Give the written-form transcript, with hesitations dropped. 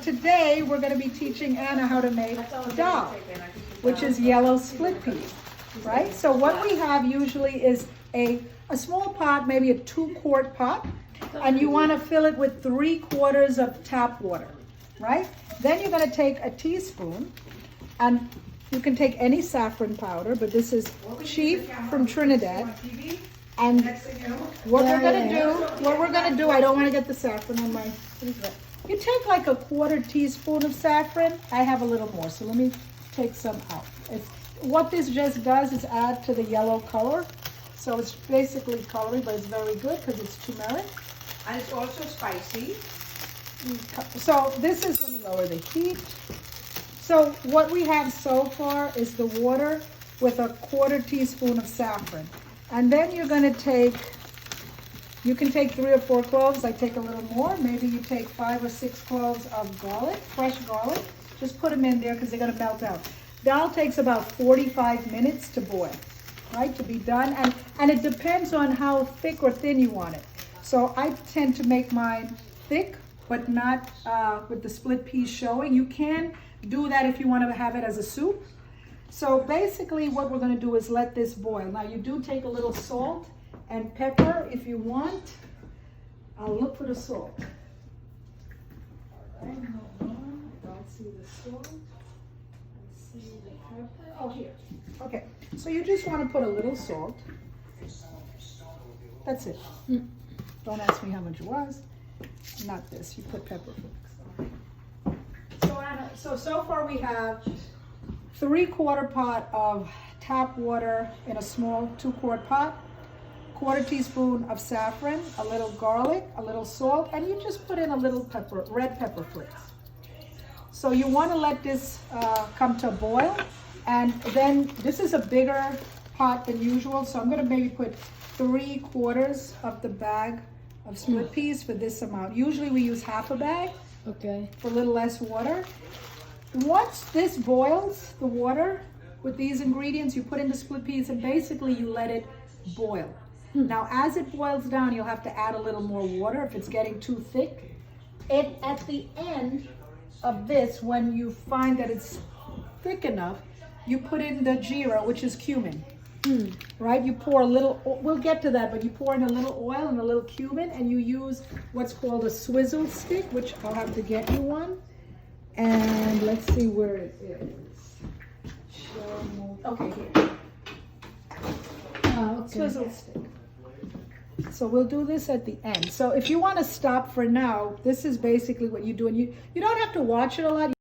today we're going to be teaching Anna how to make Dahl, which is yellow split peas, right? So what we have usually is a small pot, maybe a 2-quart pot, and you want to fill it with 3/4 of tap water, right? Then you're going to take a teaspoon, and you can take any saffron powder, but this is cheap from Trinidad. And what we're gonna do, I don't want to get the saffron on my, you take like a 1/4 teaspoon of saffron. I have a little more, so let me take some out. What this just does is add to the yellow color. So it's basically coloring, but it's very good because it's turmeric. And it's also spicy. So this is, let me lower the heat. So what we have so far is the water with a 1/4 teaspoon of saffron. And then you're going to take, you can take 3 or 4 cloves. I take a little more. Maybe you take 5 or 6 cloves of garlic, fresh garlic. Just put them in there because they're going to melt out. Dahl takes about 45 minutes to boil, right, to be done. And it depends on how thick or thin you want it. So I tend to make mine thick, but not with the split peas showing. You can do that if you want to have it as a soup. So basically what we're going to do is let this boil. Now you do take a little salt and pepper if you want. I'll look for the salt. All right, hold on. I'll see the salt. Let's see the pepper. Oh, here. Okay, so you just want to put a little salt. That's it. Don't ask me how much it was. Not this. You put pepper flakes. So Anna, so far we have 3/4 pot of tap water in a small 2-quart pot, 1/4 teaspoon of saffron, a little garlic, a little salt, and you just put in a little pepper, red pepper flakes. So you want to let this come to a boil, and then this is a bigger pot than usual, so I'm going to maybe put 3/4 of the bag of split peas for this amount. Usually we use half a bag, okay, for a little less water. Once this boils, the water with these ingredients, you put in the split peas and basically you let it boil. Now as it boils down, you'll have to add a little more water if it's getting too thick. At the end of this, when you find that it's thick enough, you put in the jeera, which is cumin. Right? You pour a little, we'll get to that, but you pour in a little oil and a little cumin, and you use what's called a swizzle stick, which I'll have to get you one. And let's see where it is. Okay, here. okay. Swizzle stick. So we'll do this at the end. So if you want to stop for now, this is basically what you do. And you don't have to watch it a lot.